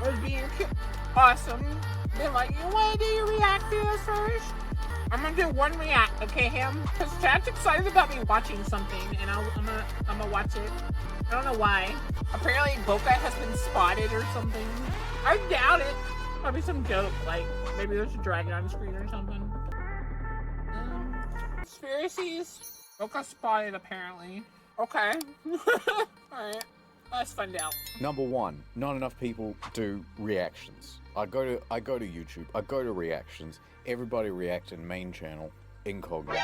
was being awesome. They're like, you want to do your react videos first? I'm gonna do one react, okay, him? Because Chad's excited about me watching something, and I'm gonna watch it. I don't know why. Apparently, Boka has been spotted or something. I doubt it. Probably some joke, like maybe there's a dragon on the screen or something. Conspiracies. Boka spotted apparently. Okay. Alright. Let's find out. Number one, not enough people do reactions. I go to YouTube, I go to reactions, everybody react in main channel, incognito.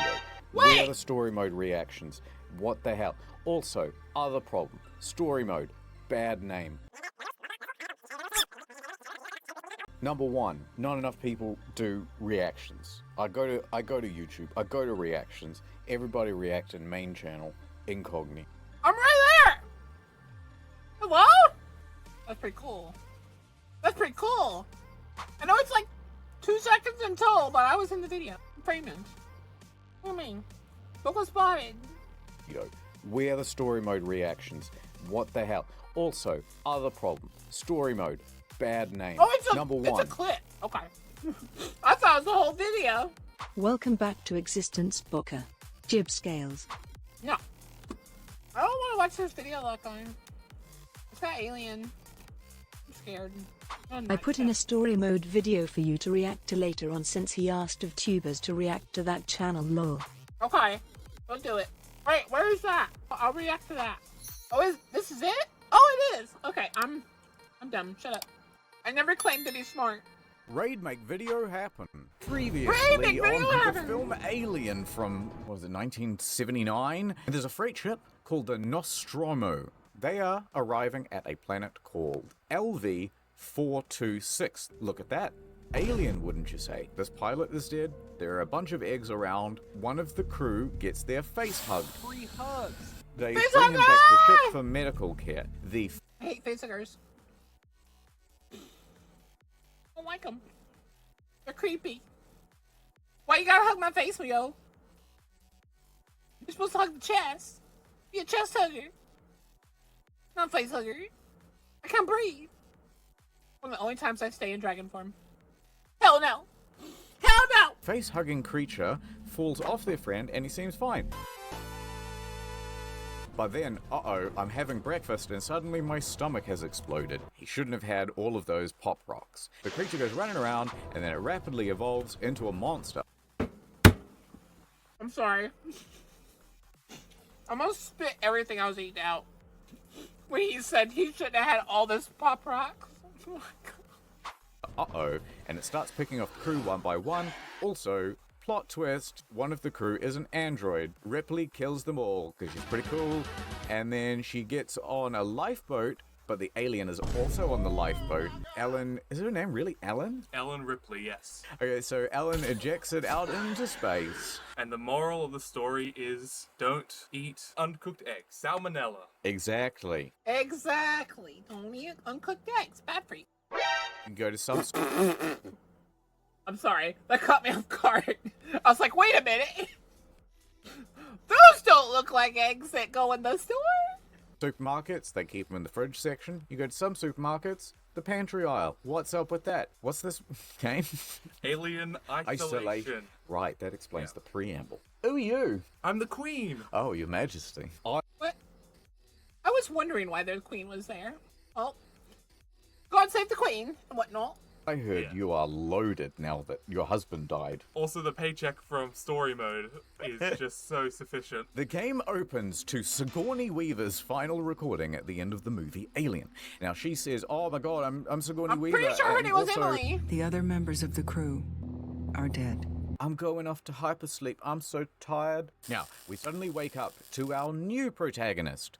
Where are the story mode reactions? What the hell? Also, other problem, story mode, bad name. Number one, not enough people do reactions. I go to YouTube, I go to reactions, everybody react in main channel, incognito. I'm right there! Hello? That's pretty cool. That's pretty cool. I know it's like 2 seconds until, but I was in the video. I'm famous. What do you mean? Boka spotted. Where are the story mode reactions? What the hell? Also, other problem, story mode, bad name. Oh, it's a clip. Okay. I thought it was the whole video. Welcome back to existence, Boka. Jib scales. No. I don't want to watch this video that time. It's that alien. I'm scared. I put in a story mode video for you to react to later on since he asked Vtubers to react to that channel, lol. Okay. We'll do it. Wait, where is that? I'll react to that. Oh, this is it? Oh, it is. Okay, I'm dumb. Shut up. I never claimed to be smart. Raid make video happen. Previously on the film Alien from, what was it, 1979? And there's a freight ship called the Nostromo. They are arriving at a planet called LV-426. Look at that. Alien, wouldn't you say? This pilot is dead. There are a bunch of eggs around. One of the crew gets their face hugged. Free hugs. They bring him back to the ship for medical care. I hate facehuggers. I don't like them. They're creepy. Why you gotta hug my face, yo? You're supposed to hug the chest. Be a chest hugger. Not a face hugger. I can't breathe. One of the only times I stay in dragon form. Hell no. Hell no! Face-hugging creature falls off their friend and he seems fine. But then, uh-oh, I'm having breakfast and suddenly my stomach has exploded. He shouldn't have had all of those pop rocks. The creature goes running around and then it rapidly evolves into a monster. I'm sorry. I almost spit everything I was eating out. When he said he shouldn't have had all this pop rocks. Oh my god. Uh-oh, and it starts picking off the crew one by one. Also, plot twist, one of the crew is an android. Ripley kills them all, because she's pretty cool. And then she gets on a lifeboat, but the alien is also on the lifeboat. Ellen, is her name really Ellen? Ellen Ripley, yes. Okay, so Ellen ejects it out into space. And the moral of the story is, don't eat uncooked eggs. Salmonella. Exactly. Exactly. Don't eat uncooked eggs. Bad for you. You go to some... I'm sorry. That caught me off guard. I was like, wait a minute. Those don't look like eggs that go in the store. Supermarkets, they keep them in the fridge section. You go to some supermarkets, the pantry aisle. What's up with that? What's this game? Alien isolation. Right, that explains the preamble. Who are you? I'm the queen. Oh, your majesty. What? I was wondering why the queen was there. Well, God save the queen and whatnot. I heard you are loaded now that your husband died. Also, the paycheck from Storymode is just so sufficient. The game opens to Sigourney Weaver's final recording at the end of the movie Alien. Now she says, "Oh my God, I'm Sigourney Weaver." I'm pretty sure her name was Emily. The other members of the crew are dead. I'm going off to hypersleep. I'm so tired. Now we suddenly wake up to our new protagonist,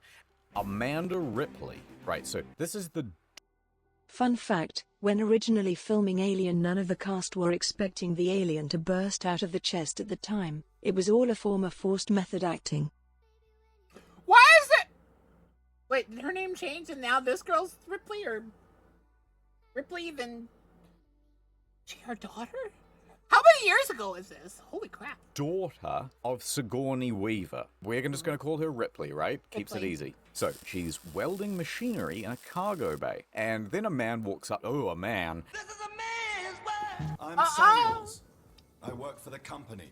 Amanda Ripley. Right, so this is the. Fun fact, when originally filming Alien, none of the cast were expecting the alien to burst out of the chest at the time. It was all a form of forced method acting. Why is it? Wait, did her name change and now this girl's Ripley, or Ripley then she her daughter? How many years ago is this? Holy crap. Daughter of Sigourney Weaver. We're just going to call her Ripley, right? Keeps it easy. So she's welding machinery in a cargo bay, and then a man walks up. Oh, a man. I'm Samuels. I work for the company.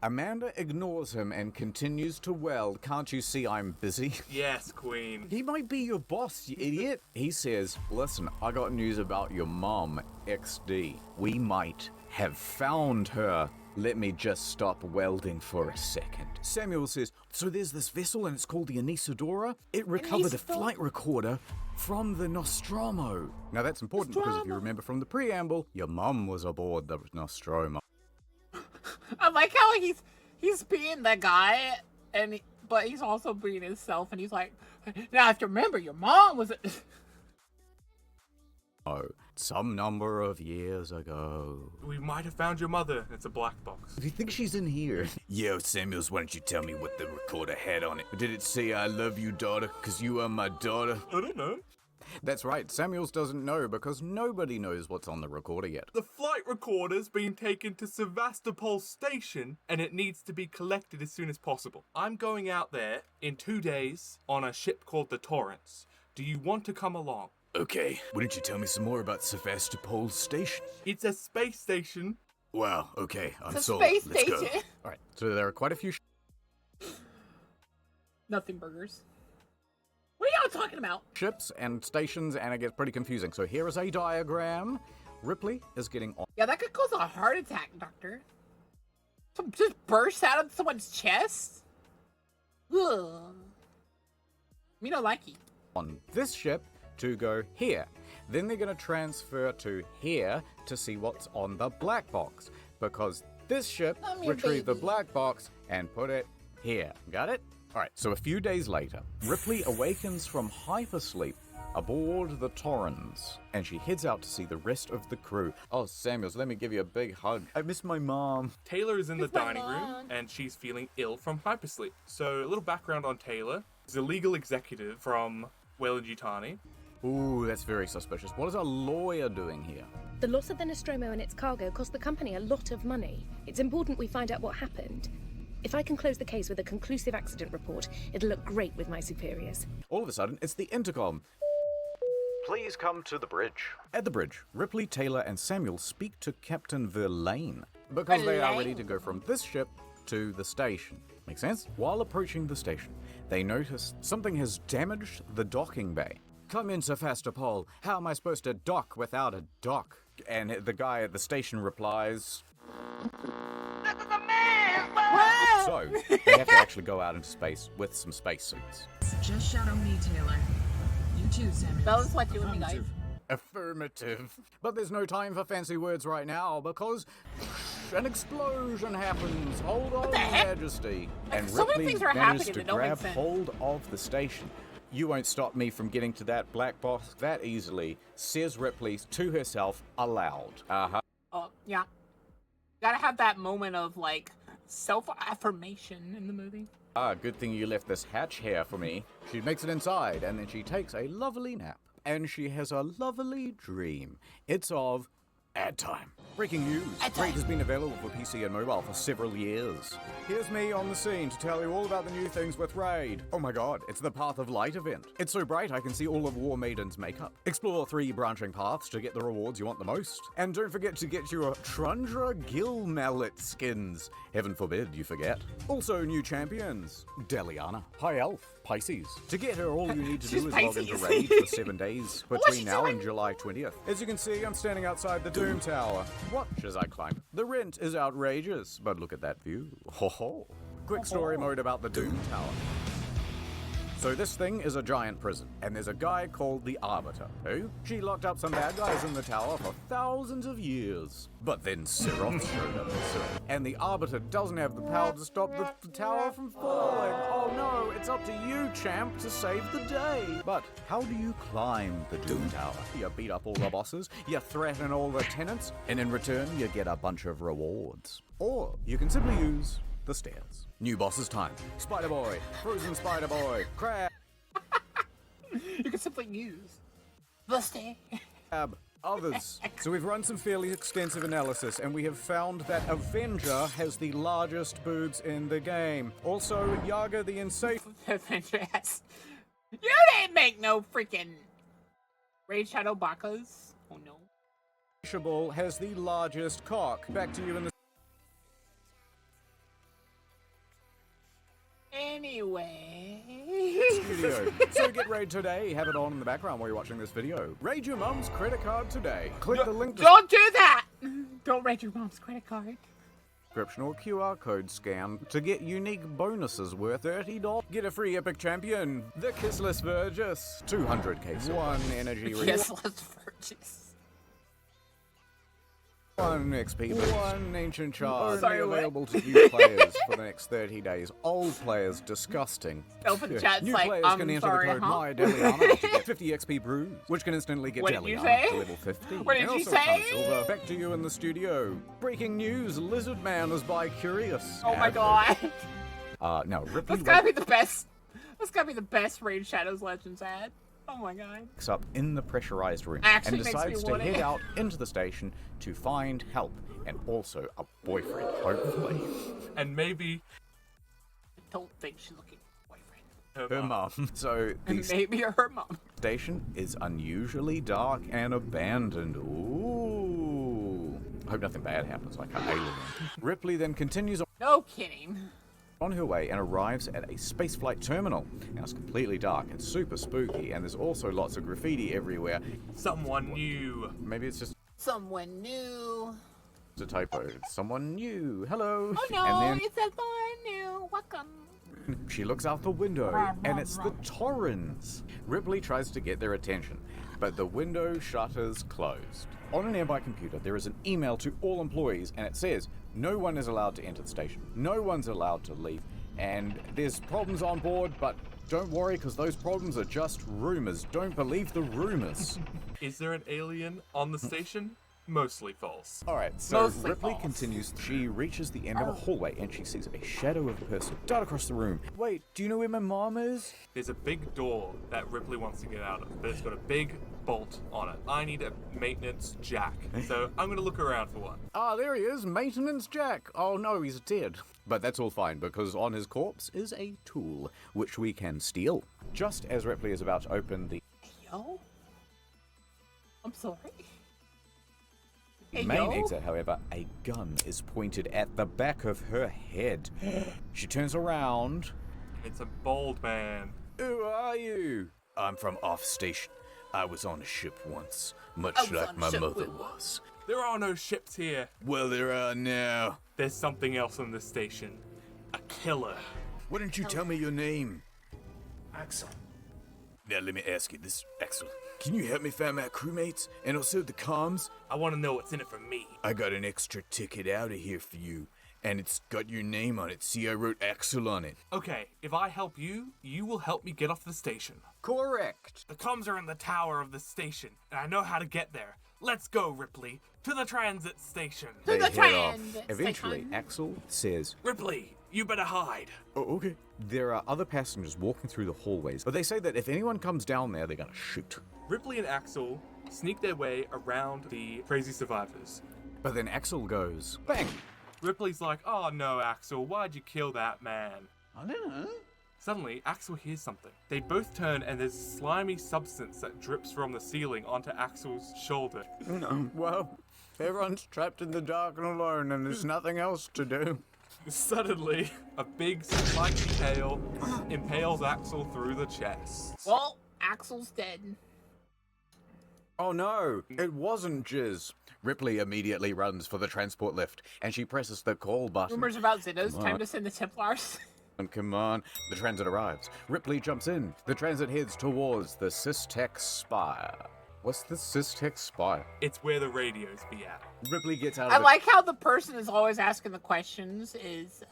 Amanda ignores him and continues to weld. Can't you see I'm busy? Yes, Queen. He might be your boss, you idiot. He says, listen, I got news about your mom, XD. We might have found her. Let me just stop welding for a second. Samuel says, so there's this vessel and it's called the Anisadora. It recovered a flight recorder from the Nostromo. Now that's important because if you remember from the preamble, your mum was aboard the Nostromo. I like how he's being the guy, but he's also being himself, and he's like, now if you remember, your mom was. Oh, some number of years ago. We might have found your mother. It's a black box. Do you think she's in here? Yo, Samuels, why don't you tell me what the recorder had on it? Did it say, I love you, daughter, because you are my daughter? I don't know. That's right, Samuels doesn't know because nobody knows what's on the recorder yet. The flight recorder's been taken to Sevastopol Station, and it needs to be collected as soon as possible. I'm going out there in 2 days on a ship called the Torrance. Do you want to come along? Okay, why don't you tell me some more about Sevastopol Station? It's a space station. Wow, okay, I'm It's a sold. space Let's go. station. Alright, so there are quite a few Nothing burgers. What are y'all talking about? ships and stations, and it gets pretty confusing. So here is a diagram. Ripley is getting on. Yeah, that could cause a heart attack, Doctor. Some just burst out of someone's chest? Ugh. Me don't like it. On this ship to go here. Then they're going to transfer to here to see what's on the black box. Because this ship I'm your retrieved the baby. black box and put it here. Got it? Alright, so a few days later, Ripley awakens from hypersleep aboard the Torrens, and she heads out to see the rest of the crew. Oh, Samuels, let me give you a big hug. I miss my mom. Taylor is in the It's my dining room, mom. and she's feeling ill from hypersleep. So a little background on Taylor. She's a legal executive from Weyland-Yutani. Ooh, that's very suspicious. What is a lawyer doing here? The loss of the Nostromo and its cargo cost the company a lot of money. It's important we find out what happened. If I can close the case with a conclusive accident report, it'll look great with my superiors. All of a sudden, it's the intercom. Please come to the bridge. At the bridge, Ripley, Taylor, and Samuel speak to Captain Verlaine because they are ready to go from this ship to the station. Make sense? While approaching the station, they notice something has damaged the docking bay. Come in, Sevastopol. How am I supposed to dock without a dock? And the guy at the station replies, so, they have to actually go out into space with some spacesuits. Just shadow me, Taylor. You too, Samuel. That was what you and me, guys. Affirmative. But there's no time for fancy words right now because an explosion happens. Hold on, the heck? Majesty. Like, And so many Ripley things are manages happening to that don't make grab sense. hold of the station. You won't stop me from getting to that black box that easily, says Ripley to herself aloud. Uh-huh. Oh, yeah. Gotta have that moment of, like, self-affirmation in the movie. Ah, good thing you left this hatch here for me. She makes it inside, and then she takes a lovely nap. And she has a lovely dream. It's of ad time. Breaking news. Ad time. Raid has been available for PC and mobile for several years. Here's me on the scene to tell you all about the new things with Raid. Oh my god, it's the Path of Light event. It's so bright I can see all of War Maiden's makeup. Explore 3 branching paths to get the rewards you want the most. And don't forget to get your Trundra Gill Mallet skins. Heaven forbid you forget. Also new champions. Deliana, High Elf, Pisces. To get her, all you need to do She's is log into Pisces. Raid for 7 days What's between she now doing? and July 20th. As you can see, I'm standing outside the Doom Tower. Watch as I climb. The rent is outrageous, but look at that view. Ho ho. Quick story mode about the Doom Tower. So this thing is a giant prison, and there's a guy called the Arbiter, who? She locked up some bad guys in the tower for thousands of years. But then Siroth showed up, and the Arbiter doesn't have the power to stop the tower from falling. Oh no, it's up to you, champ, to save the day. But how do you climb the Doom Tower? You beat up all the bosses, you threaten all the tenants, and in return you get a bunch of rewards. Or you can simply use the stairs. New bosses time. Spider-Boy, Frozen Spider-Boy, Crab, You can simply use the stay. others. So we've run some fairly extensive analysis and we have found that Avenger has the largest boobs in the game. Also, Yaga the Insane Adventure has make no freaking Raid Shadow Bakas. Oh no. Insatiable has the largest cock. Back to you in the Anyway. studio. So get Raid today. Have it on in the background while you're watching this video. Raid your mum's credit card today. Click the link Don't do that! Don't raid your mom's credit card. description or QR code scan to get unique bonuses worth $30. Get a free epic champion, the Kissless Vergis. 200k, 1 energy reward. Kissless Vergis. 1 XP boost, 1 ancient charge, Sorry, only what? available to new players for the next 30 days. Old players, disgusting. Open chat's New like, players can enter sorry, the code huh? MyDeliana to get 50 XP brews, which can instantly get What did you Deliana say? to level 50. What did And you also a ton of say? silver. Back to you in the studio. Breaking news, Lizard Man is bi-curious. Oh my god. No, Ripley That's gotta be the best. That's gotta be the best Raid Shadows Legends ad. Oh my god. wakes up in the pressurized room Actually and makes me decides to want head it. out into the station to find help and also a boyfriend, hopefully. And maybe I don't think she's looking for a boyfriend. Her mum. So And the maybe her mom. station is unusually dark and abandoned. Ooh. I hope nothing bad happens like an alien. Ripley then continues No kidding. on her way and arrives at a spaceflight terminal. Now it's completely dark and super spooky, and there's also lots of graffiti everywhere. someone new. Maybe it's just Someone new. a typo. Someone new. Hello. Oh no, And then it's a someone new. Welcome. she looks out the window, and it's the Torrens. Ripley tries to get their attention, but the window shutters closed. On a nearby computer, there is an email to all employees, and it says, no one is allowed to enter the station. No one's allowed to leave. And there's problems on board, but don't worry, because those problems are just rumors. Don't believe the rumors. Is there an alien on the station? Mostly false. Alright, so Mostly Ripley false. continues. She reaches the end of a hallway, and she sees a shadow of a person dart across the room. Wait, do you know where my mom is? There's a big door that Ripley wants to get out of, but it's got a big bolt on it. I need a maintenance jack, so I'm gonna look around for one. Ah, there he is, Maintenance Jack. Oh no, he's dead. But that's all fine, because on his corpse is a tool, which we can steal. Just as Ripley is about to open the Yo. I'm sorry. Hey, main yo. exit, however, a gun is pointed at the back of her head. She turns around. It's a bald man. Who are you? I'm from off station. I was on a ship once, much I was like on a my ship mother once. was. There are no ships here. Well, there are now. There's something else on this station. A killer. Why don't you tell me your name? Axel. Now let me ask you this, Axel. Can you help me find my crewmates and also the comms? I want to know what's in it for me. I got an extra ticket out of here for you, and it's got your name on it. See, I wrote Axel on it. Okay, if I help you, you will help me get off the station. Correct. The comms are in the tower of the station, and I know how to get there. Let's go, Ripley, to the transit station. To the They head off. transit Eventually, station. Axel says, Ripley, you better hide. oh, okay. There are other passengers walking through the hallways, but they say that if anyone comes down there, they're gonna shoot. Ripley and Axel sneak their way around the crazy survivors. But then Axel goes, bang! Ripley's like, oh no, Axel, why'd you kill that man? I don't know. Suddenly, Axel hears something. They both turn and there's slimy substance that drips from the ceiling onto Axel's shoulder. Well, everyone's trapped in the dark and alone, and there's nothing else to do. Suddenly, a big spiky tail impales Axel through the chest. Well, Axel's dead. Oh no, it wasn't Jizz. Ripley immediately runs for the transport lift, and she presses the call button. Rumors about Zittas. Come Time on. to send the Templars. And come on, the transit arrives. Ripley jumps in. The transit heads towards the Systech Spire. What's the Systech Spire? It's where the radios be at. Ripley gets out I of like how the person is always asking the questions is,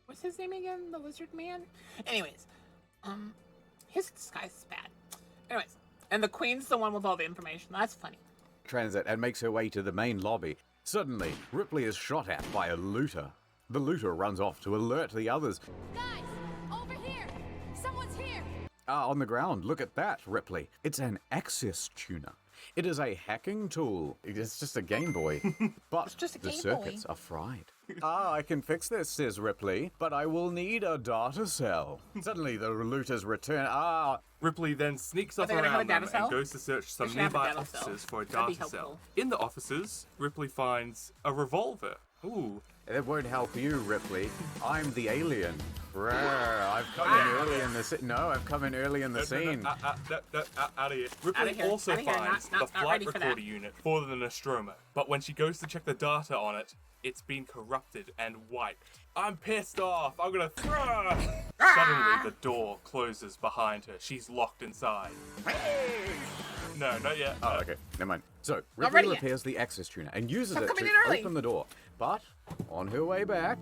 what's his name again? The lizard man? Anyways, his disguise is bad. Anyways, and the queen's the one with all the information. That's funny. the transit and makes her way to the main lobby. Suddenly, Ripley is shot at by a looter. The looter runs off to alert the others. Guys, over here! Someone's here! Ah, on the ground, look at that, Ripley. It's an access tuner. It is a hacking tool. It's just a Game Boy. But just a the Game circuits Boy. are fried. I can fix this, says Ripley, but I will need a data cell. Suddenly the looters return. Ripley then sneaks off they gonna have a around data them cell? and goes to search some They should have a nearby data cell. offices for a That'd be data cell. helpful. In the offices, Ripley finds a revolver. Ooh. It won't help you, Ripley. I'm the alien. I've come in early in the scene. No, I've come in early in the scene. Out of here. Ripley here, also outta here, finds not the flight ready for that. recorder unit for the Nostromo, but when she goes to check the data on it, it's been corrupted and wiped. I'm pissed off. I'm gonna throw. Suddenly, the door closes behind her. She's locked inside. No, not yet. Oh, okay. Never mind. So, Not Ripley ready yet. repairs the access tuner and uses Stop it coming to in early. open the door. But, on her way back,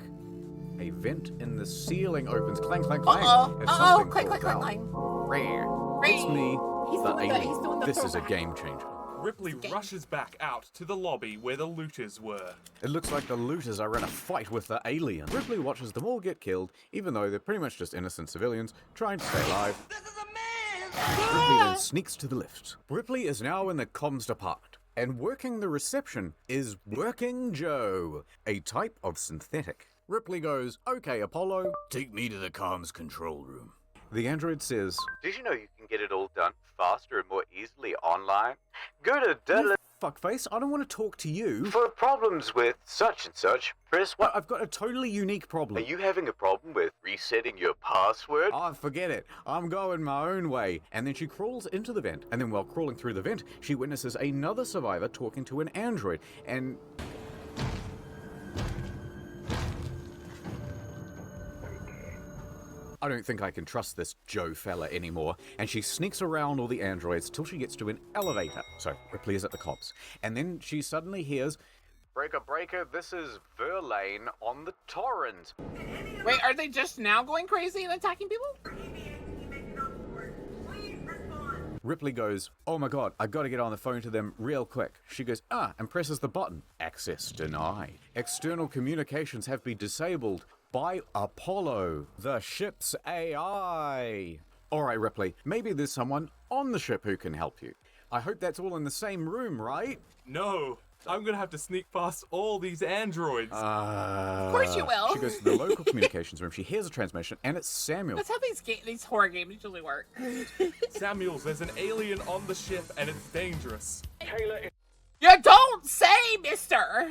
a vent in the ceiling opens. Clang, clang, clang. as something Clang, clang, falls out. clang, clang. Rare. It's me, He's the doing the- alien. he's doing the This is a throwback. game changer. Ripley rushes back out to the lobby where the looters were. It looks like the looters are in a fight with the alien. Ripley watches them all get killed, even though they're pretty much just innocent civilians trying to stay alive. Ripley then sneaks to the lift. Ripley is now in the comms department, and working the reception is Working Joe, a type of synthetic. Ripley goes, "Okay, Apollo, take me to the comms control room." The android says, "Did you know you can get it all done faster and more easily online? Go to fuckface, I don't want to talk to you. For problems with such and such, press what? I've got a totally unique problem. Are you having a problem with resetting your password? Oh, forget it. I'm going my own way." And then she crawls into the vent, and then while crawling through the vent, she witnesses another survivor talking to an android, and... I don't think I can trust this Joe fella anymore, and she sneaks around all the androids till she gets to an elevator. So Ripley is at the cops, and then she suddenly hears, "Breaker, breaker, this is Verlaine on the torrent." Wait, are they just now going crazy and attacking people? Ripley goes, "Oh my god, I gotta get on the phone to them real quick." She goes, and presses the button. Access denied. External communications have been disabled by Apollo, the ship's AI. Alright, Ripley, maybe there's someone on the ship who can help you. I hope that's all in the same room, right? No, I'm gonna have to sneak past all these androids. Of course you will. She goes to the local communications room, she hears a transmission, and it's Samuel. That's how these horror games usually work. Samuels, there's an alien on the ship and it's dangerous. You don't say, mister!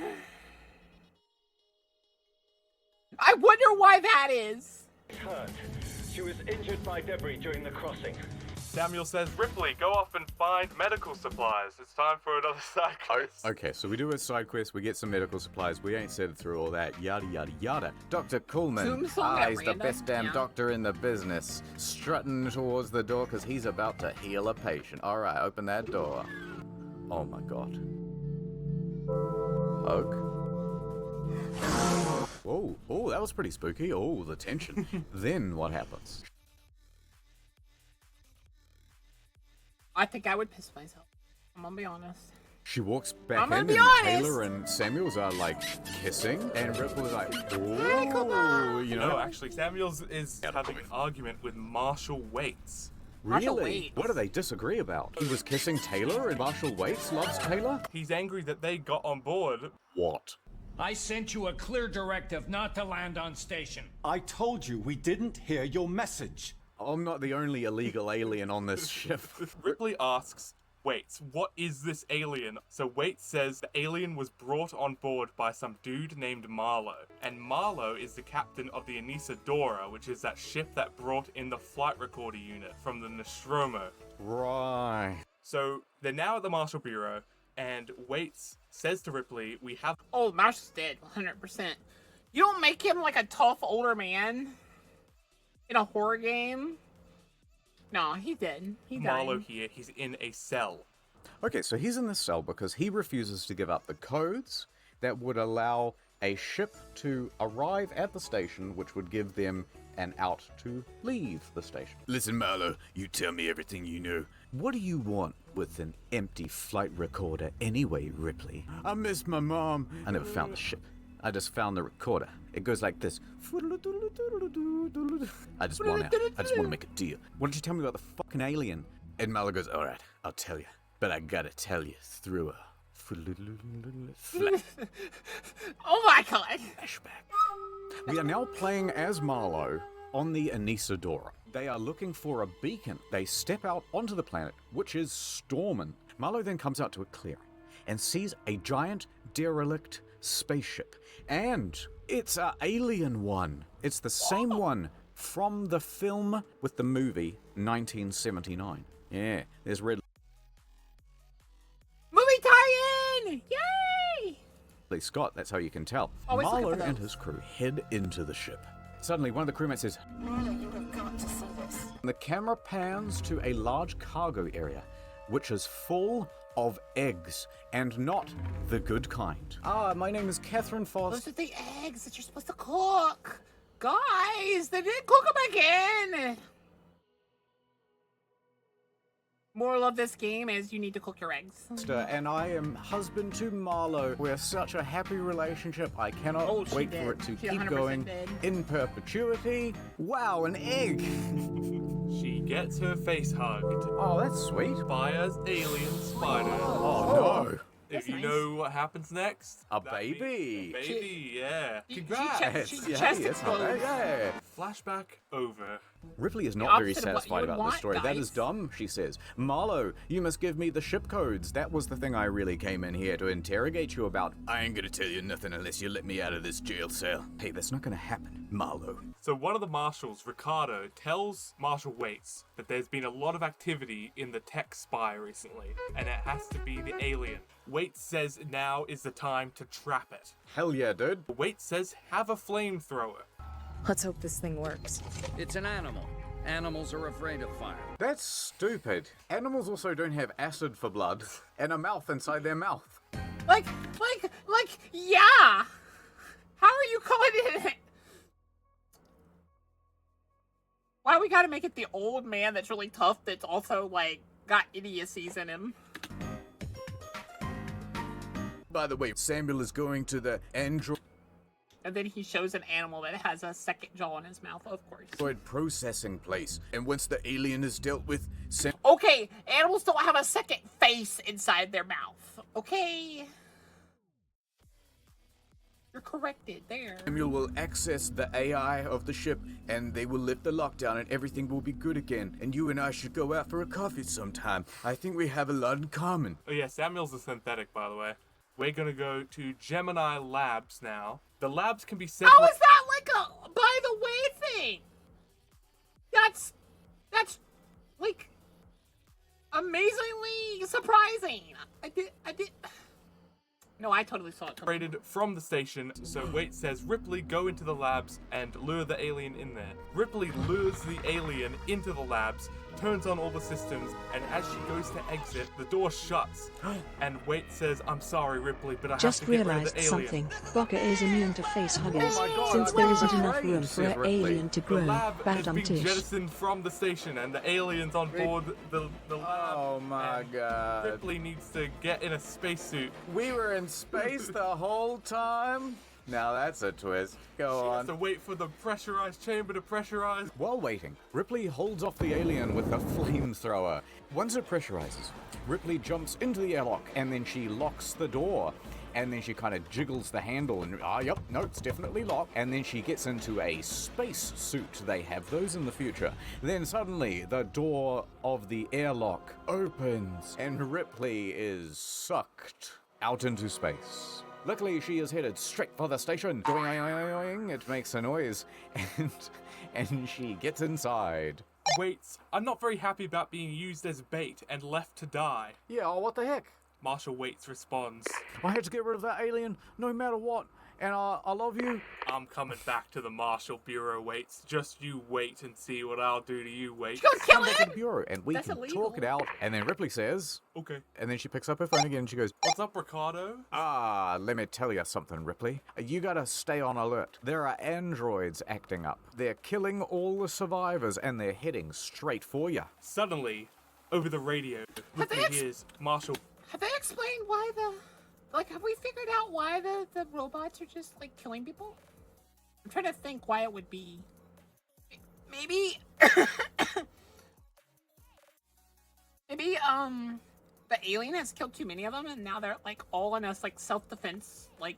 I wonder why that is. Hurt. She was injured by debris during the crossing. Samuel says, "Ripley, go off and find medical supplies. It's time for another side quest." Okay, so we do a side quest, we get some medical supplies, we ain't said through all that, yada yada yada. Dr. Coolman, Tombstone at he's the random, best damn yeah. doctor in the business, strutting towards the door because he's about to heal a patient. Alright, open that door. Oh my god. Hug. Whoa, oh, that was pretty spooky. Oh, the tension. Then what happens? I think I would piss myself. I'm gonna be honest. She walks back I'm gonna in be and honest. Taylor and Samuels are like kissing, and Ripple's like, "Ooh," you know? No, actually, Samuels is having an argument with Marshall Waits. Marshall Really? Waits. What do they disagree about? He was kissing Taylor and Marshall Waits loves Taylor? He's angry that they got on board. What? I sent you a clear directive not to land on station. I told you we didn't hear your message. I'm not the only illegal alien on this ship. Ripley asks Waits, "What is this alien?" So Waits says the alien was brought on board by some dude named Marlowe. And Marlowe is the captain of the Anisadora, which is that ship that brought in the flight recorder unit from the Nostromo. Right. So they're now at the Marshall Bureau, and Waits says to Ripley, "We have..." Oh, Marshall's dead, 100%. You don't make him like a tough older man in a horror game. No, he did. He died. Marlowe here, he's in a cell. Okay, so he's in this cell because he refuses to give up the codes that would allow a ship to arrive at the station, which would give them an out to leave the station. Listen, Marlowe, you tell me everything you know. What do you want with an empty flight recorder anyway, Ripley? I miss my mom. I never found the ship. I just found the recorder. It goes like this. I just want to make a deal. Why don't you tell me about the fucking alien? And Marlowe goes, "All right, I'll tell you. but I gotta tell you, through a Oh my god. flashback. We are now playing as Marlowe on the Anisadora. They are looking for a beacon. They step out onto the planet, which is Stormon. Marlowe then comes out to a clearing and sees a giant derelict spaceship. And it's an alien one. It's the same one from the film with the movie 1979. Yeah, there's red. Movie tie-in! Yay! Lee Scott, that's how you can tell. Always looking Marlowe for and those. his crew head into the ship. Suddenly, one of the crewmates says, Marlowe, you have got to see this. the camera pans to a large cargo area, which is full of eggs, and not the good kind. Ah, my name is Catherine Foss. Those are the eggs that you're supposed to cook. Guys, they didn't cook them again. Moral of this game is you need to cook your eggs. And I am husband to Marlowe. We're such a happy relationship. I cannot wait for it to She keep 100% going did. in perpetuity. Wow, an egg! She gets her face hugged Oh, that's sweet. by an alien spider. Oh, no. If That's you nice. know what happens next, A that means baby. a baby, yeah. She Congrats. chest explodes. Yeah. Flashback over. Ripley is The not very opposite of what satisfied you would about this want, story. That is guys. dumb, she says. Marlowe, you must give me the ship codes. That was the thing I really came in here to interrogate you about. I ain't gonna tell you nothing unless you let me out of this jail cell. Hey, that's not gonna happen, Marlowe. So one of the marshals, Ricardo, tells Marshal Waits that there's been a lot of activity in the tech spy recently, and it has to be the alien. Waits says now is the time to trap it. Hell yeah, dude. Waits says have a flamethrower. Let's hope this thing works. It's an animal. Animals are afraid of fire. That's stupid. Animals also don't have acid for blood and a mouth inside their mouth. Like, yeah. How are you calling it? Why we gotta make it the old man that's really tough that's also, like, got idiocies in him? By the way, Samuel is going to the android And then he shows an animal that has a second jaw in his mouth, of course. processing place. And once the alien is dealt with, Okay, animals don't have a second face inside their mouth, okay? You're corrected there. Samuel will access the AI of the ship, and they will lift the lockdown, and everything will be good again. And you and I should go out for a coffee sometime. I think we have a lot in common. Oh yeah, Samuel's a synthetic, by the way. We're gonna go to Gemini Labs now. The labs can be set. How is that like a by the way thing? That's like amazingly surprising. I did. No, I totally saw it. Separated from the station, so Waits says Ripley go into the labs and lure the alien in there. Ripley lures the alien into the labs, turns on all the systems, and as she goes to exit, the door shuts. And Waits says, I'm sorry, Ripley, but I Just have to get rid of realized the alien. something. Boka is immune to face huggers. Oh my God, Since I there think isn't that's enough great, room for says an Ripley. alien to The grow. lab has been Tish. jettisoned from the station, and the alien's on board the lab. Oh my and God. Ripley needs to get in a spacesuit. We were in space the whole time? Now that's a twist. Go She has on. to wait for the pressurized chamber to pressurize. While waiting, Ripley holds off the alien with a flamethrower. Once it pressurizes, Ripley jumps into the airlock, and then she locks the door. And then she kind of jiggles the handle and, yep, no, it's definitely locked. And then she gets into a space suit. They have those in the future. Then suddenly, the door of the airlock opens, and Ripley is sucked out into space. Luckily, she is headed straight for the station. Doing, it makes a noise, and she gets inside. Waits, I'm not very happy about being used as bait and left to die. Yeah, what the heck? Marshal Waits responds, I had to get rid of that alien, no matter what, and I love you. I'm coming back to the Marshal Bureau, Waits. Just you wait and see what I'll do to you, Waits. Go kill Come back to him! the bureau, and we That's can illegal. talk it out. And then Ripley says, Okay. and then she picks up her phone again, and she goes, What's up, Ricardo? let me tell you something, Ripley. You gotta stay on alert. There are androids acting up. They're killing all the survivors, and they're heading straight for you. Suddenly, over the radio, Ripley hears Marshal. Have they explained why have we figured out why the robots are just, like, killing people? I'm trying to think why it would be. Maybe, the alien has killed too many of them, and now they're like all in a like self-defense, like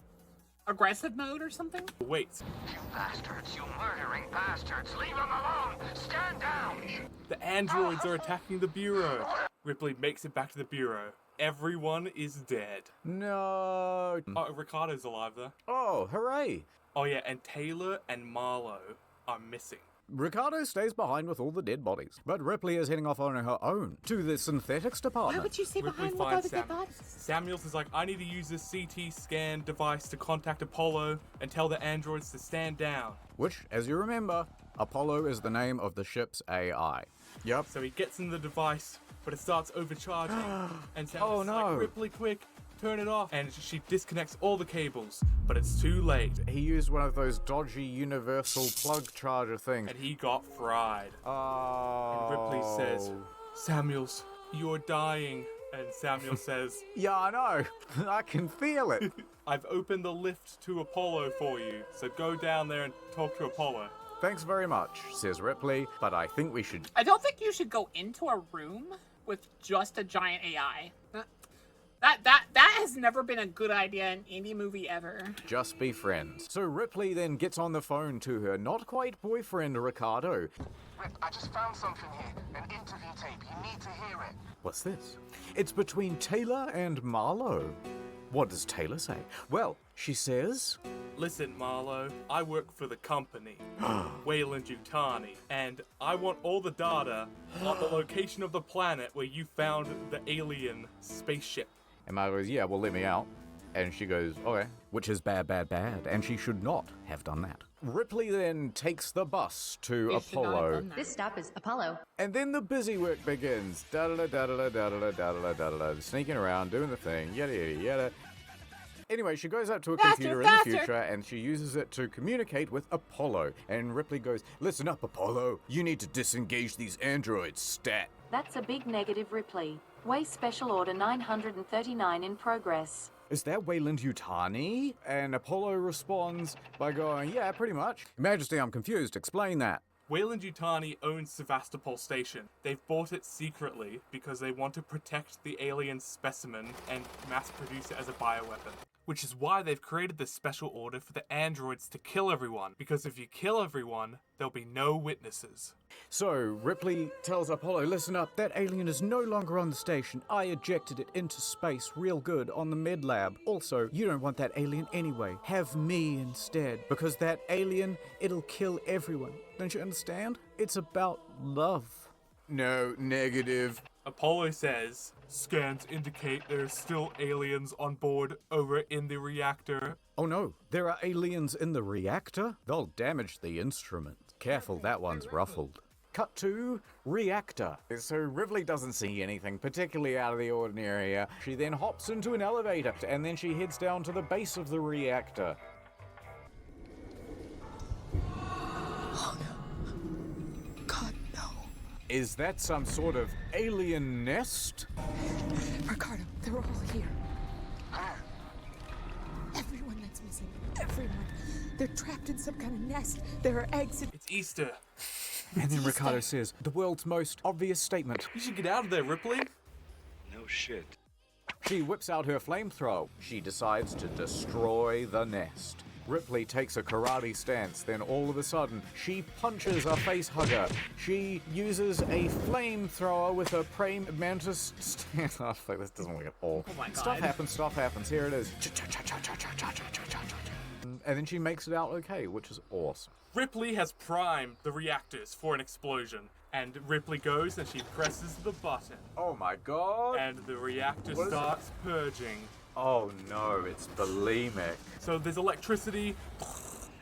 aggressive mode or something? Wait. You bastards, you murdering bastards, leave him alone! Stand down! The androids are attacking the Bureau. Ripley makes it back to the Bureau. Everyone is dead. No. Oh, Ricardo's alive though. Oh, hooray. Oh yeah, and Taylor and Marlowe are missing. Ricardo stays behind with all the dead bodies, but Ripley is heading off on her own to the synthetics department. Why would you stay Ripley behind with all finds the dead bodies? Samuels is like, I need to use this CT scan device to contact Apollo and tell the androids to stand down. Which, as you remember, Apollo is the name of the ship's AI. Yep. So he gets in the device, but it starts overcharging. And Samuels is no. like, Ripley, quick, turn it off. And she disconnects all the cables, but it's too late. He used one of those dodgy universal plug charger things. And he got fried. Oh. And Ripley says, Samuels, you're dying. And Samuel says, Yeah, I know. I can feel it. I've opened the lift to Apollo for you, so go down there and talk to Apollo. Thanks very much, says Ripley, but I think we should... I don't think you should go into a room with just a giant AI. That has never been a good idea in any movie ever. Just be friends. So Ripley then gets on the phone to her not quite boyfriend, Ricardo. Rip, I just found something here. An interview tape. You need to hear it. What's this? It's between Taylor and Marlowe. What does Taylor say? Well, she says... Listen, Marlowe, I work for the company, Weyland-Yutani, and I want all the data on the location of the planet where you found the alien spaceship. And Marlowe goes, yeah, well, let me out. And she goes, okay. Which is bad, and she should not have done that. Ripley then takes the bus to Apollo. This stop is Apollo. And then the busy work begins. Da-da-da-da-da-da-da-da-da-da-da-da. Sneaking around, doing the thing, yada yada yada. Anyway, she goes up to a computer in the future and she uses it to communicate with Apollo. And Ripley goes, listen up, Apollo. You need to disengage these androids, stat. That's a big negative, Ripley. Waste Special Order 939 in progress. Is that Weyland-Yutani? And Apollo responds by going, yeah, pretty much. Majesty, I'm confused. Explain that. Weyland-Yutani owns Sevastopol Station. They've bought it secretly because they want to protect the alien specimen and mass produce it as a bioweapon. Which is why they've created this special order for the androids to kill everyone. Because if you kill everyone, there'll be no witnesses. So, Ripley tells Apollo, listen up, that alien is no longer on the station. I ejected it into space real good on the med lab. Also, you don't want that alien anyway. Have me instead. Because that alien, it'll kill everyone. Don't you understand? It's about love. No, negative. Apollo says, scans indicate there are still aliens on board over in the reactor. Oh no, there are aliens in the reactor? They'll damage the instrument. Careful, that one's ruffled. Cut to reactor. So Ripley doesn't see anything particularly out of the ordinary here. She then hops into an elevator and then she heads down to the base of the reactor. Oh no. God, no. Is that some sort of alien nest? Ricardo, they're all here. Everyone that's missing. Everyone. They're trapped in some kind of nest. There are eggs in... It's Easter. And then Ricardo says, the world's most obvious statement. You should get out of there, Ripley. No shit. She whips out her flamethrower. She decides to destroy the nest. Ripley takes a karate stance, then all of a sudden, she punches a facehugger. She uses a flamethrower with a praying mantis stand. Oh, fuck, this doesn't work at all. Oh my God. Stuff happens. Here it is. And then she makes it out okay, which is awesome. Ripley has primed the reactors for an explosion. And Ripley goes and she presses the button. Oh my God. And the reactor starts purging. Oh no, it's bulimic. So there's electricity,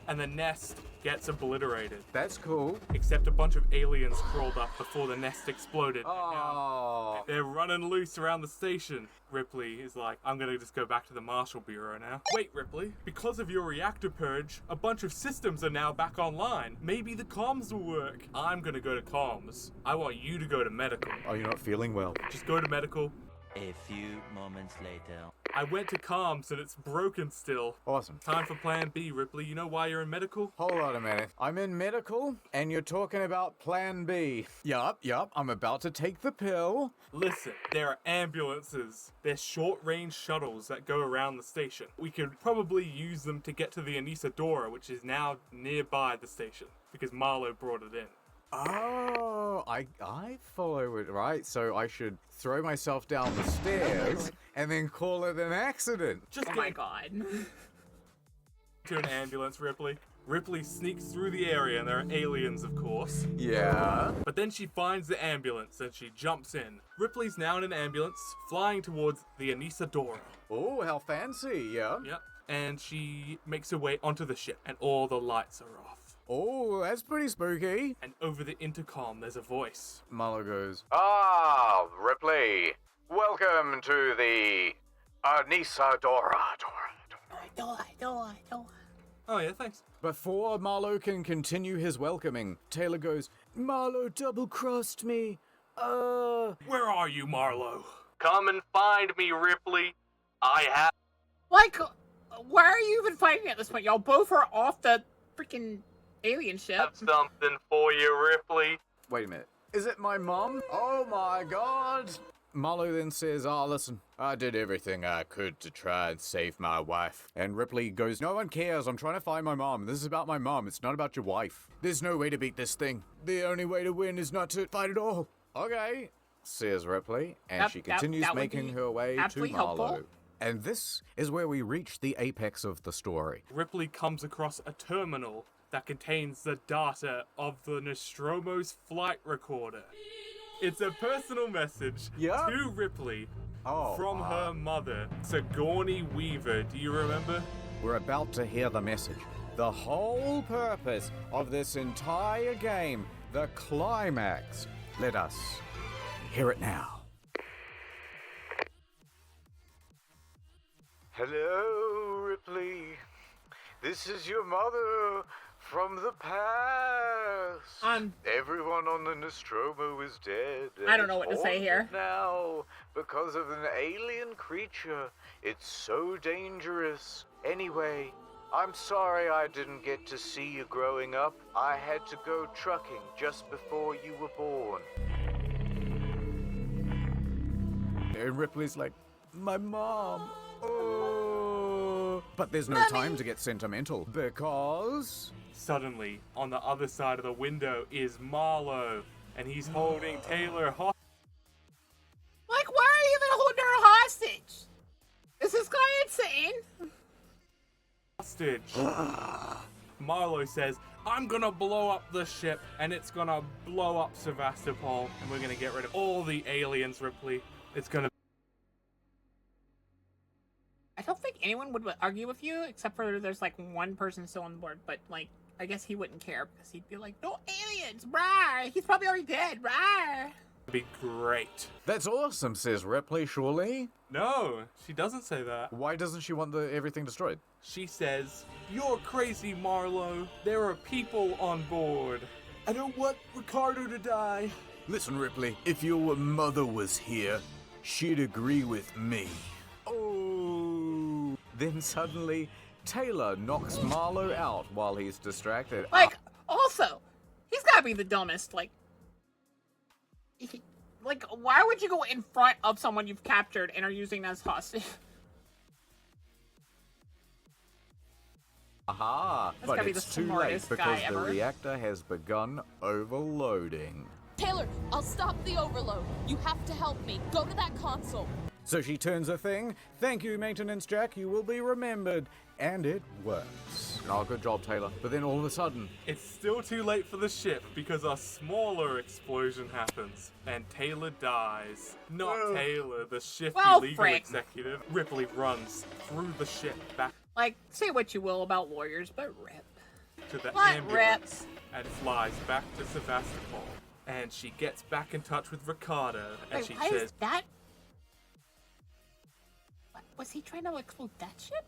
and the nest gets obliterated. That's cool. Except a bunch of aliens crawled up before the nest exploded. Oh. They're running loose around the station. Ripley is like, I'm gonna just go back to the Marshall Bureau now. Wait, Ripley, because of your reactor purge, a bunch of systems are now back online. Maybe the comms will work. I'm gonna go to comms. I want you to go to medical. Oh, you're not feeling well. Just go to medical. A few moments later. I went to comms and it's broken still. Awesome. Time for plan B, Ripley. You know why you're in medical? Hold on a minute. I'm in medical, and you're talking about plan B. Yup, I'm about to take the pill. Listen, there are ambulances. They're short-range shuttles that go around the station. We could probably use them to get to the Anisadora, which is now nearby the station, because Marlowe brought it in. Oh, I follow it, right? So I should throw myself down the stairs and then call it an accident. Just my god. To an ambulance, Ripley. Ripley sneaks through the area and there are aliens, of course. Yeah. But then she finds the ambulance and she jumps in. Ripley's now in an ambulance, flying towards the Anisadora. Oh, how fancy, yeah. Yep. And she makes her way onto the ship and all the lights are off. Oh, that's pretty spooky. And over the intercom, there's a voice. Marlowe goes, Ah, Ripley. Welcome to the Anisadora. Oh yeah, thanks. Before Marlowe can continue his welcoming, Taylor goes, Marlowe double-crossed me. Where are you, Marlowe? Come and find me, Ripley. I have... Like, why are you even fighting at this point? Y'all both are off the freaking alien ship. Have something for you, Ripley. Wait a minute. Is it my mom? Oh my god. Marlowe then says, listen, I did everything I could to try and save my wife. And Ripley goes, no one cares. I'm trying to find my mom. This is about my mom. It's not about your wife. There's no way to beat this thing. The only way to win is not to fight at all. Okay, says Ripley. And she continues making her way to Marlowe. Helpful. And this is where we reach the apex of the story. Ripley comes across a terminal that contains the data of the Nostromo's flight recorder. It's a personal message to Ripley from her mother, Sigourney Weaver. Do you remember? We're about to hear the message. The whole purpose of this entire game, the climax. Let us hear it now. Hello, Ripley. This is your mother from the past. Everyone on the Nostromo is dead. I don't know what to say here. Now, because of an alien creature. It's so dangerous. Anyway, I'm sorry I didn't get to see you growing up. I had to go trucking just before you were born. And Ripley's like, my mom. Oh. But there's no time to get sentimental because... Suddenly, on the other side of the window is Marlowe, and he's holding Taylor hostage. Like, why are you even holding her hostage? Is this guy insane? Hostage. Marlowe says, I'm gonna blow up the ship, and it's gonna blow up Sevastopol, and we're gonna get rid of all the aliens, Ripley. It's gonna... I don't think anyone would argue with you, except for there's like one person still on board, but like, I guess he wouldn't care because he'd be like, no aliens, rawr! He's probably already dead, rawr! Be great. That's awesome, says Ripley, surely? No, she doesn't say that. Why doesn't she want everything destroyed? She says, you're crazy, Marlowe. There are people on board. I don't want Ricardo to die. Listen, Ripley, if your mother was here, she'd agree with me. Oh. Then suddenly, Taylor knocks Marlowe out while he's distracted. Like, also, he's gotta be the dumbest, like, why would you go in front of someone you've captured and are using as hostage? Aha, That's but gotta be the it's too late smartest because guy the ever. reactor has begun overloading. Taylor, I'll stop the overload. You have to help me. Go to that console. So she turns a thing. Thank you, Maintenance Jack. You will be remembered. And it works. Oh, good job, Taylor. But then all of a sudden... It's still too late for the ship because a smaller explosion happens. And Taylor dies. Not Taylor, the shifty legal executive. Ripley runs through the ship back... Like, say what you will about lawyers, but rip. To the What ambulance. And flies back to Sevastopol. And she gets back in touch with Ricardo. And Wait, she why says... is that... What, was he trying to explode that ship?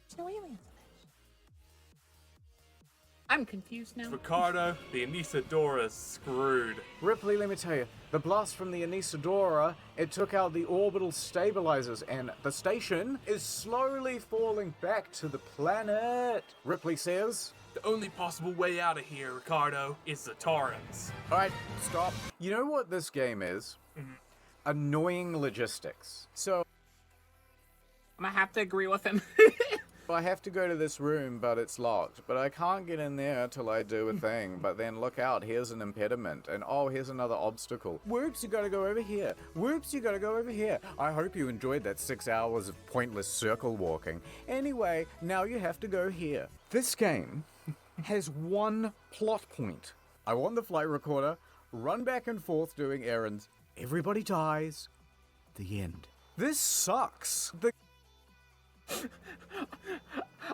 There's no aliens in I'm confused now. Ricardo, the Anisadora's screwed. Ripley, let me tell you, the blast from the Anisadora, it took out the orbital stabilizers, and the station is slowly falling back to the planet. Ripley says, The only possible way out of here, Ricardo, is the Torrens. Alright, stop. You know what this game is? Annoying logistics. So, I'm gonna have to agree with him. I have to go to this room, but it's locked. But I can't get in there till I do a thing. But then look out, here's an impediment. And oh, here's another obstacle. Whoops, you gotta go over here. Whoops, you gotta go over here. I hope you enjoyed that 6 hours of pointless circle walking. Anyway, now you have to go here. This game has one plot point. I want the flight recorder, run back and forth doing errands. Everybody dies. The end. This sucks.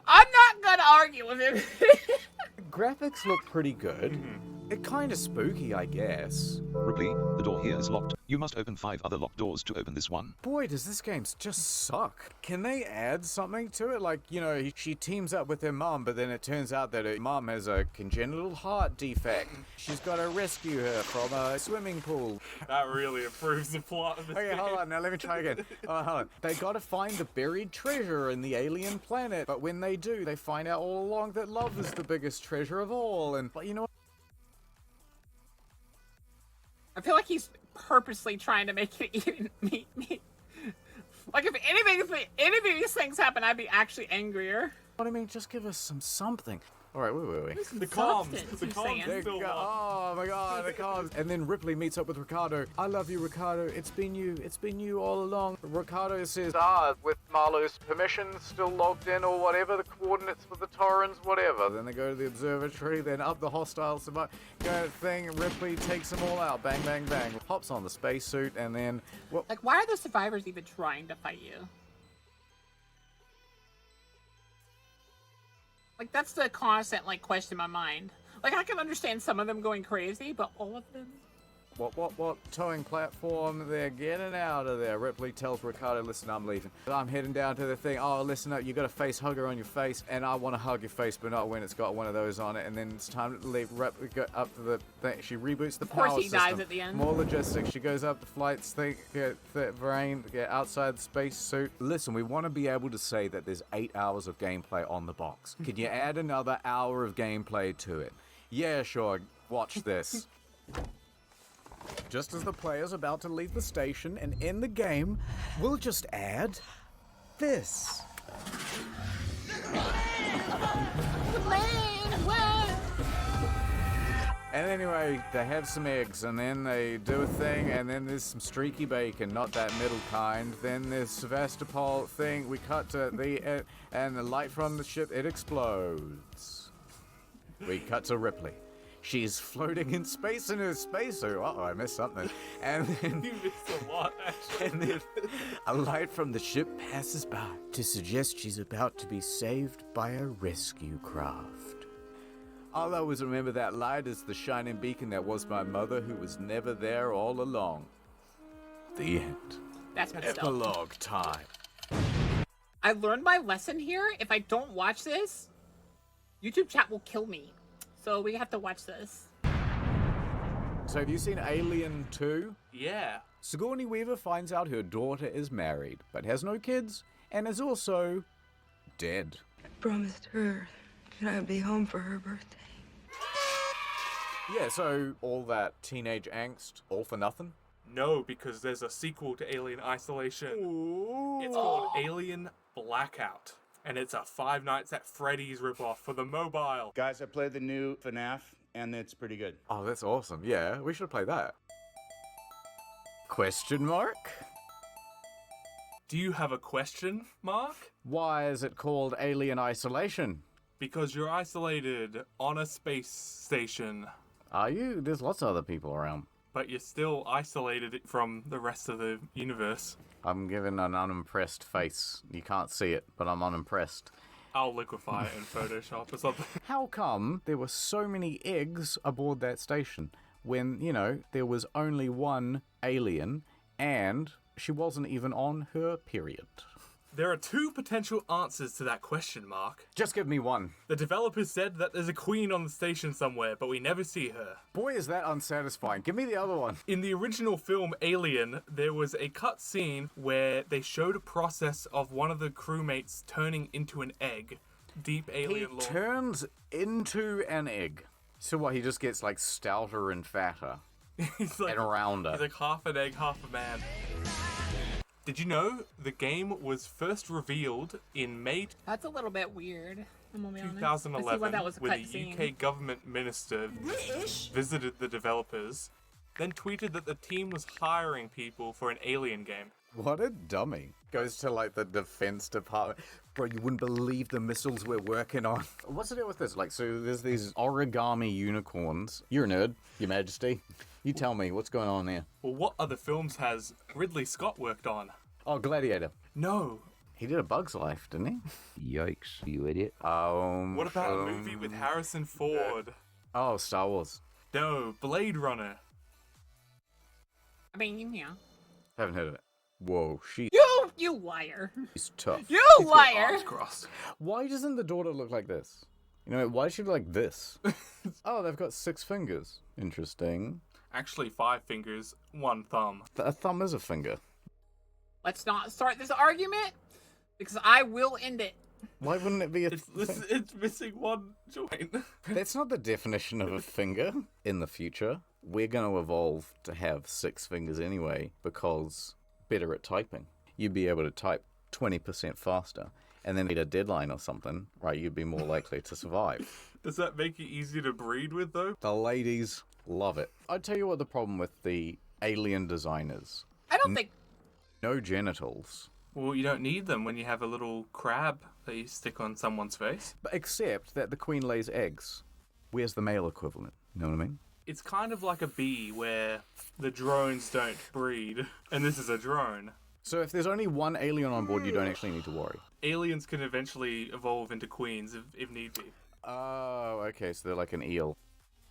I'm not gonna argue with him. Graphics look pretty good. It kind of spooky, I guess. Ripley, the door here is locked. You must open 5 other locked doors to open this one. Boy, does this game just suck. Can they add something to it? Like, you know, she teams up with her mom, but then it turns out that her mom has a congenital heart defect. She's got to rescue her from a swimming pool. That really improves the plot of this Okay, game. hold on. Now let me try again. Hold on. They got to find the buried treasure in the alien planet. But when they do, they find out all along that love is the biggest treasure of all. And, but you know what? I feel like he's purposely trying to make it even me. Like if any of these things happen, I'd be actually angrier. What I mean, just give us something. All right, wait. The comms still Oh my god, the comms. And then Ripley meets up with Ricardo. I love you, Ricardo. It's been you all along. Ricardo says, with Marlowe's permission, still logged in or whatever, the coordinates for the Torrens, whatever. Then they go to the observatory, then up the hostile thing. Ripley takes them all out. Bang, bang, bang. Hops on the spacesuit, and then... Like, why are the survivors even trying to fight you? Like, that's the constant, like, question in my mind. Like, I can understand some of them going crazy, but all of them? What? Towing platform, they're getting out of there. Ripley tells Ricardo, listen, I'm leaving. I'm heading down to the thing. Oh, listen up, you got a face hugger on your face, and I want to hug your face, but not when it's got one of those on it. And then it's time to leave. Ripley go up to the thing. She reboots the power system. Of course he dies at the end. More logistics. She goes up the flights, get outside the space suit. Listen, we want to be able to say that there's 8 hours of gameplay on the box. Can you add another hour of gameplay to it? Yeah, sure. Watch this. Just as the player's about to leave the station and end the game, we'll just add this. And anyway, they have some eggs, and then they do a thing, and then there's some streaky bacon, not that middle kind. Then there's Sevastopol thing, we cut to the, and the light from the ship, it explodes. We cut to Ripley. She's floating in space in her spacesuit. Uh-oh, I missed something. And then... You missed a lot, actually. And then a light from the ship passes by to suggest she's about to be saved by a rescue craft. I'll always remember that light as the shining beacon that was my mother, who was never there all along. The end. That's messed up. Epilogue time. I learned my lesson here. If I don't watch this, YouTube chat will kill me. So we have to watch this. So have you seen Alien 2? Yeah. Sigourney Weaver finds out her daughter is married, but has no kids, and is also dead. I promised her that I'd be home for her birthday. Yeah, so all that teenage angst, all for nothing? No, because there's a sequel to Alien Isolation. Ooh. It's called Alien Blackout. And it's a Five Nights at Freddy's ripoff for the mobile. Guys, I played the new FNAF, and it's pretty good. Oh, that's awesome. Yeah, we should play that. Question mark? Do you have a question, Mark? Why is it called Alien Isolation? Because you're isolated on a space station. Are you? There's lots of other people around. But you're still isolated from the rest of the universe. I'm giving an unimpressed face. You can't see it, but I'm unimpressed. I'll liquefy it in Photoshop or something. How come there were so many eggs aboard that station when, you know, there was only one alien and she wasn't even on her period? There are two potential answers to that question, Mark. Just give me one. The developers said that there's a queen on the station somewhere, but we never see her. Boy, is that unsatisfying. Give me the other one. In the original film Alien, there was a cut scene where they showed a process of one of the crewmates turning into an egg. Deep alien lore. He turns into an egg. So what, he just gets like stouter and fatter? He's like, and rounder. He's like half an egg, half a man. Did you know the game was first revealed in May That's a little bit weird. I'm gonna be honest. 2011 that was when the UK government minister visited the developers, then tweeted that the team was hiring people for an Alien game. What a dummy. Goes to like the defense department. Bro, you wouldn't believe the missiles we're working on. What's the deal with this? Like, so there's these origami unicorns. You're a nerd, Your Majesty. You tell me, what's going on there? Well, what other films has Ridley Scott worked on? Oh, Gladiator. No. He did A Bug's Life, didn't he? Yikes, you idiot. What about a movie with Harrison Ford? Oh, Star Wars. No, Blade Runner. I mean, yeah. Haven't heard of it. Whoa, You liar. She's tough. You liar. Why doesn't the daughter look like this? You know, why does she look like this? Oh, they've got 6 fingers. Interesting. Actually, 5 fingers, 1 thumb. A thumb is a finger. Let's not start this argument, because I will end it. Why wouldn't it be a It's missing 1 joint. That's not the definition of a finger in the future. We're going to evolve to have 6 fingers anyway, because better at typing. You'd be able to type 20% faster, and then hit a deadline or something, right? You'd be more likely to survive. Does that make it easier to breed with, though? The ladies love it. I'd tell you what the problem with the alien design is. I don't think... No genitals. Well, you don't need them when you have a little crab that you stick on someone's face. But except that the queen lays eggs. Where's the male equivalent? You know what I mean? It's kind of like a bee where the drones don't breed, and this is a drone. So if there's only one alien on board, you don't actually need to worry. Aliens can eventually evolve into queens if need be. Oh, okay, so they're like an eel.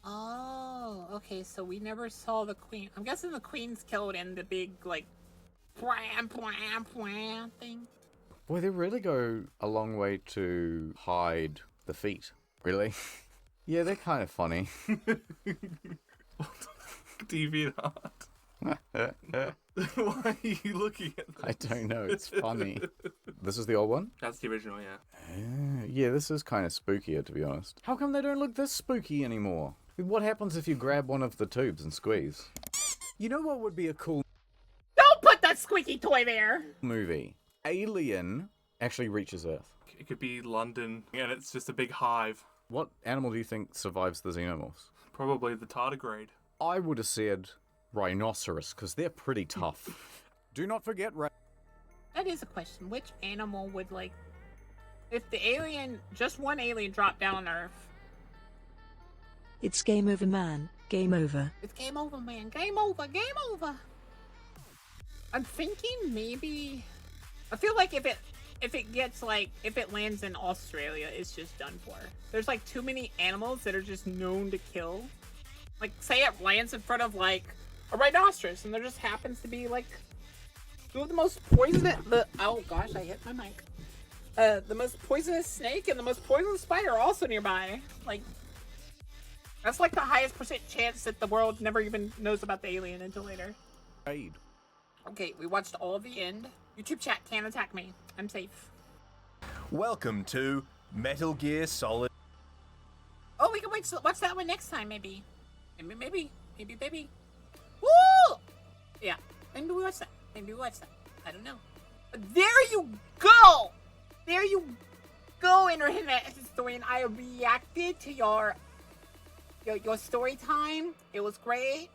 Oh, okay, so we never saw the queen. I'm guessing the queen's killed in the big, like, thing. Boy, they really go a long way to hide the feet. Really? Yeah, they're kind of funny. DeviantArt. Why are you looking at this? I don't know, it's funny. This is the old one? That's the original, yeah. Yeah, this is kind of spookier, to be honest. How come they don't look this spooky anymore? What happens if you grab one of the tubes and squeeze? You know what would be a cool Don't put that squeaky toy there! movie? Alien actually reaches Earth. It could be London, and it's just a big hive. What animal do you think survives the xenomorphs? Probably the tardigrade. I would have said rhinoceros, because they're pretty tough. Do not forget That is a question. Which animal would, like... If the alien, just one alien dropped down on Earth... It's game over, man. Game over. It's game over, man. Game over. Game over. I'm thinking maybe... I feel like if it lands in Australia, it's just done for. There's like too many animals that are just known to kill. Like, say it lands in front of like a rhinoceros, and there just happens to be like two of the most poisonous. Oh gosh, I hit my mic. The most poisonous snake and the most poisonous spider are also nearby. Like, that's like the highest % chance that the world never even knows about the alien until later. Aid. Okay, we watched all of the end. YouTube chat can't attack me. I'm safe. Welcome to Metal Gear Solid. Oh, we can watch that one next time, maybe. Maybe. Woo! Yeah, maybe we watch that. I don't know. But there you go! There you go, internet historian. I reacted to your story time. It was great.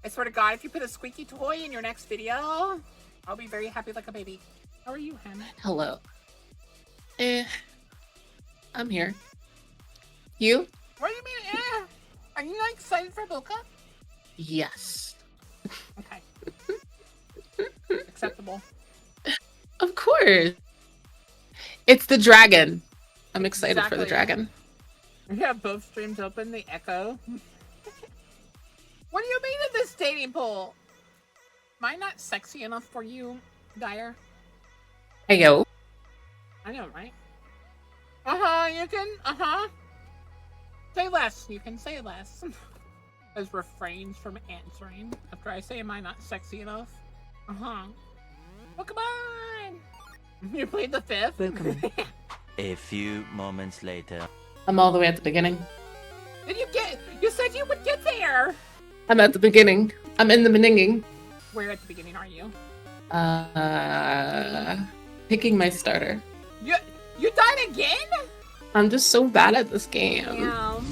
I swear to God, if you put a squeaky toy in your next video, I'll be very happy like a baby. How are you, Hannah? Hello. I'm here. You? What do you mean, Are you not excited for Boka? Yes. Okay. Acceptable. Of course. It's the dragon. I'm excited for the dragon. We have both streams open, the echo. What do you mean in this dating pool? Am I not sexy enough for you, Dyer? Hey, yo. I know, right? You can, say less. You can say less. As refrains from answering after I say, am I not sexy enough? Oh, come on! You played the 5th? A few moments later. I'm all the way at the beginning. Did you said you would get there! I'm at the beginning. I'm in the beginning. Where at the beginning are you? Picking my starter. You died again? I'm just so bad at this game. Damn.